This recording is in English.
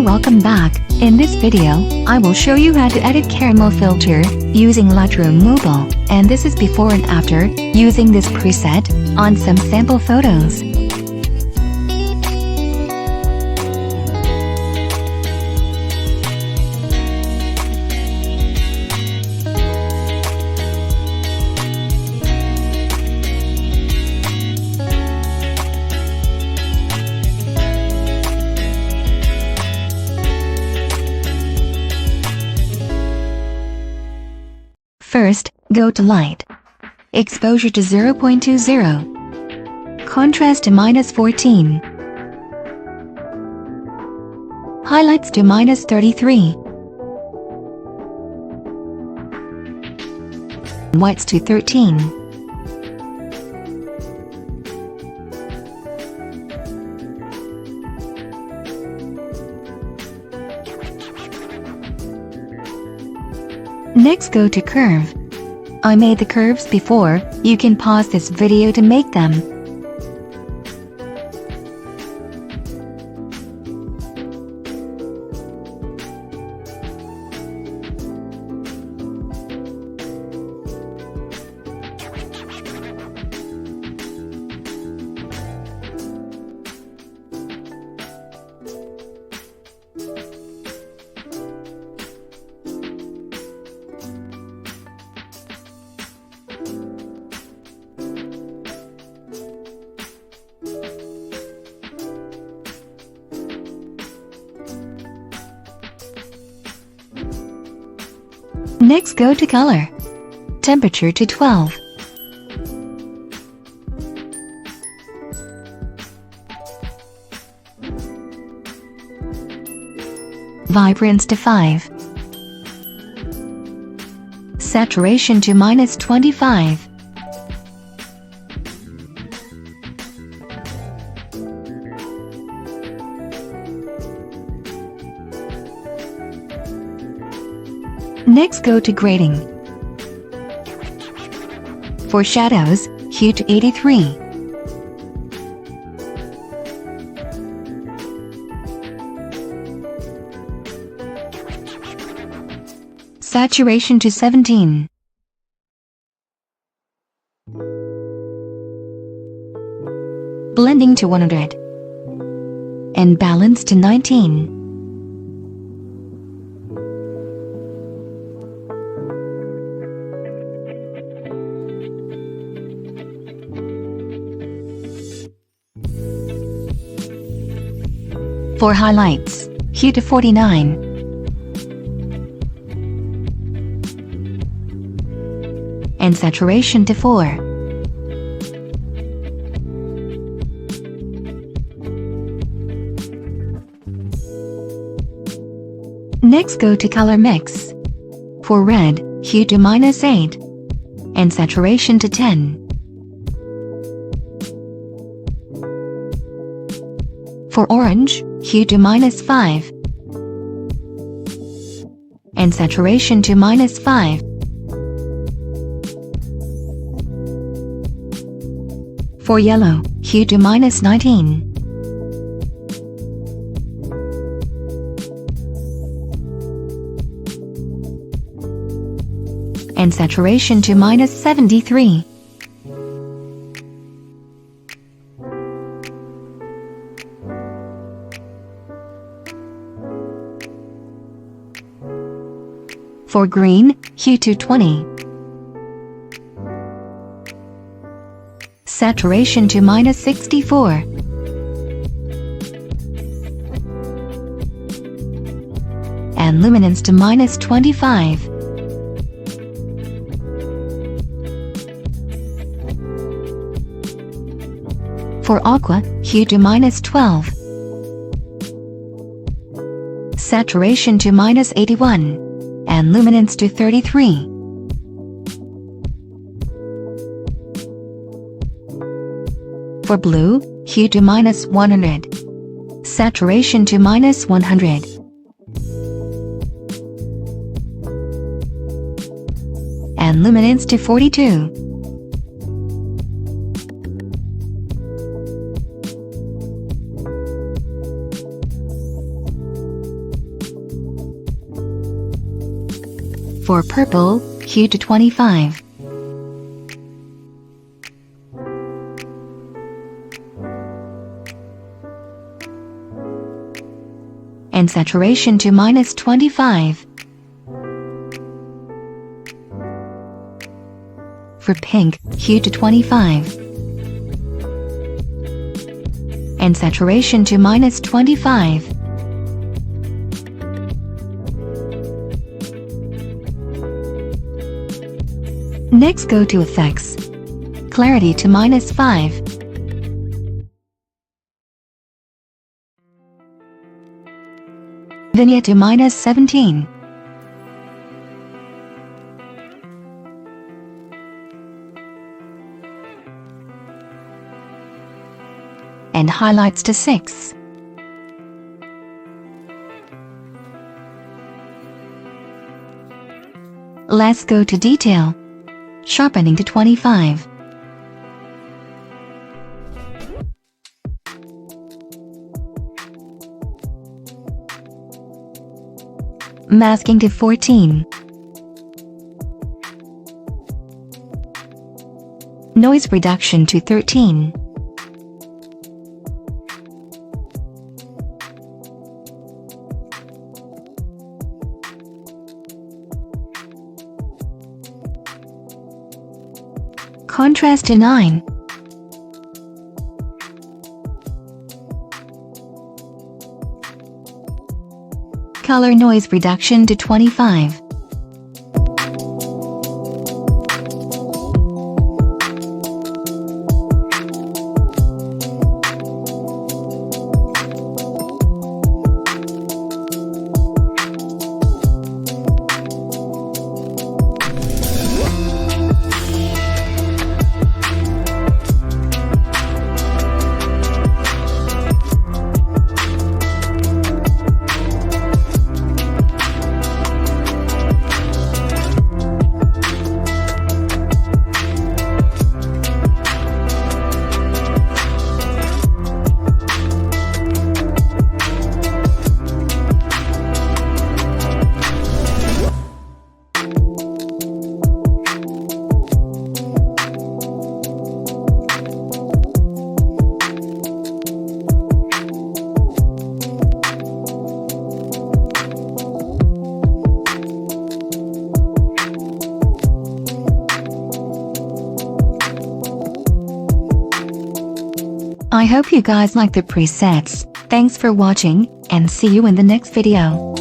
Hi, welcome back. In this video, I will show you how to edit caramel filter using Lightroom Mobile, and this is before and after using this preset on some sample photos. First, go to Light. Exposure to 0.20. Contrast to -14. Highlights to -33. Whites to 13. Next, go to Curve. I made the curves before, you can pause this video to make them. Next, go to Color. Temperature to 12. Vibrance to 5. Saturation to -25. Next, go to Grading. For shadows, hue to 83. Saturation to 17. Blending to 100. And balance to 19. For highlights, hue to 49. And saturation to 4. Next, go to Color Mix. For red, hue to -8. And saturation to 10. For orange, hue to -5. And saturation to -5. For yellow, hue to -19. And saturation to -73. For green, hue to 20. Saturation to -64. And luminance to -25. For aqua, hue to -12. Saturation to -81. And luminance to 33. For blue, hue to -100. Saturation to -100. And luminance to 42. For purple, hue to 25. And saturation to -25. For pink, hue to 25. And saturation to -25. Next, go to Effects. Clarity to -5. Vignette to -17. And highlights to 6. Let's go to Detail. Sharpening to 25. Masking to 14. Noise reduction to 13. Contrast to 9. Color noise reduction to 25. I hope you guys like the presets. Thanks for watching, and see you in the next video.